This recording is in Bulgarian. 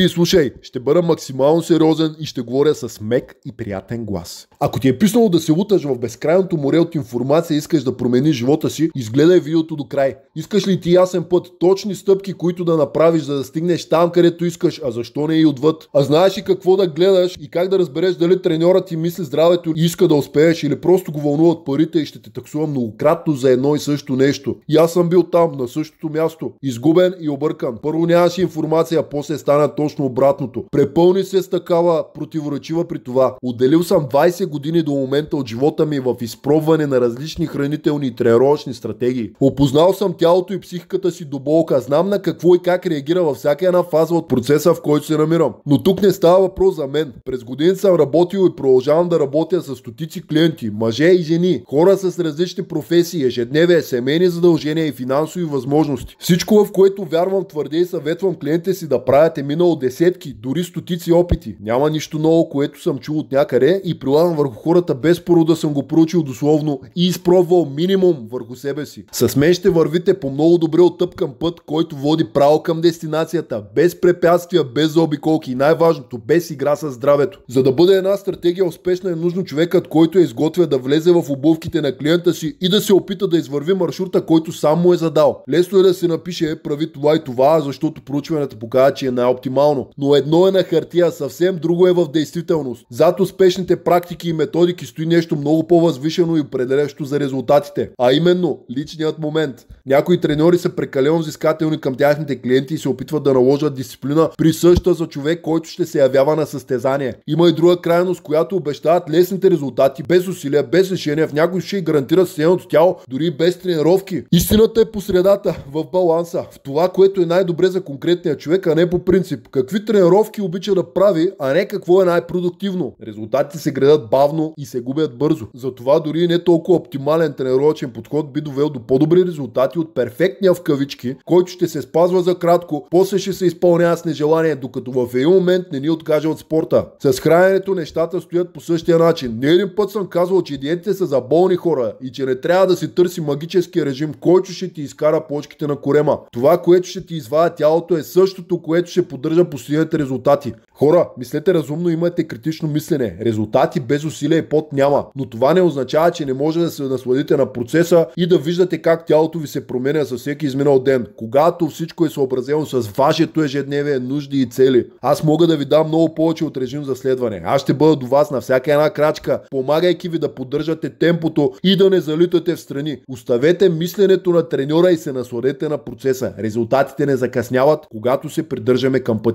Слушай, ще бъда максимално сериозен и ще говоря с мек и приятен глас. Ако ти е писнало да се луташ в безкрайното море от информация и искаш да промениш живота си, изгледай видеото до край. Искаш ли ти ясен път, точни стъпки, които да направиш, за да стигнеш там, където искаш, а защо не и отвъд? А знаеш ли какво да гледаш и как да разбереш дали треньорът ти мисли здравето и иска да успееш, или просто го вълнуват парите и ще те таксува многократно за едно и също нещо? И аз съм бил там, на същото място. Изгубен и объркан. Първо нямаше информация, а после стана точно обратното. Препълни се с такава противоречива при това. Отделил съм 20 години до момента от живота ми в изпробване на различни хранителни и тренировъчни стратегии. Опознал съм тялото и психиката си до болка. Знам на какво и как реагира във всяка една фаза от процеса, в който се намирам. Но тук не става въпрос за мен. През години съм работил и продължавам да работя с стотици клиенти, мъже и жени, хора с различни професии, ежедневие, семейни задължения и финансови възможности. Всичко, в което вярвам, твърдя и съветвам клиентите си да правят, е минало десетки, дори стотици опити. Няма нищо ново, което съм чул от някъде и прилагам върху хората без първо да съм го проучил дословно и изпробвал минимум върху себе си. С мен ще вървите по много добре оттъпкан път, който води право към дестинацията, без препятствия, без заобиколки и най-важното, без игра със здравето. За да бъде една стратегия успешна, е нужно човекът, който е изготвя, да влезе в обувките на клиента си и да се опита да извърви маршрута, който сам му е задал. Лесно е да се напише прави това и това, защото проучването показва, че е най-оптимално. Но едно е на хартия, съвсем друго е в действителност. Зад успешните практики и методики стои нещо много по-възвишено и определящо за резултатите. А именно личният момент. Някои треньори са прекалено взискателни към тяхните клиенти и се опитват да наложат дисциплина, присъща за човек, който ще се явява на състезание. Има и друга крайност, която обещават лесните резултати, без усилия, без решения, в някои ще гарантират съседното тяло, дори без тренировки. Истината е по средата, в баланса, в това, което е най-добре за конкретния човек, а не по принцип. Какви тренировки обича да прави, а не какво е най-продуктивно. Резултатите се градят бавно и се губят бързо. Затова дори не толкова оптимален тренировъчен подход би довел до по-добри резултати от перфектния в кавички, който ще се спазва за кратко, после ще се изпълнява с нежелание, докато в един момент не ни откаже от спорта. С храненето нещата стоят по същия начин. Не един път съм казвал, че диетите са за болни хора и че не трябва да си търси магически режим, който ще ти изкара почките на корема. Това, което ще ти извадя тялото, е същото, което ще поддържа постигнатите резултати. Хора, мислете разумно, имате критично мислене. Резултати без усилия и пот няма. Но това не означава, че не може да се насладите на процеса и да виждате как тялото ви се променя със всеки изминал ден. Когато всичко е съобразено с вашето ежедневие, нужди и цели. Аз мога да ви дам много повече от режим за следване. Аз ще бъда до вас на всяка една крачка, помагайки ви да поддържате темпото и да не залитате в страни. Оставете мисленето на треньора и се насладете на процеса. Резултатите не закъсняват, когато се придържаме към пътя.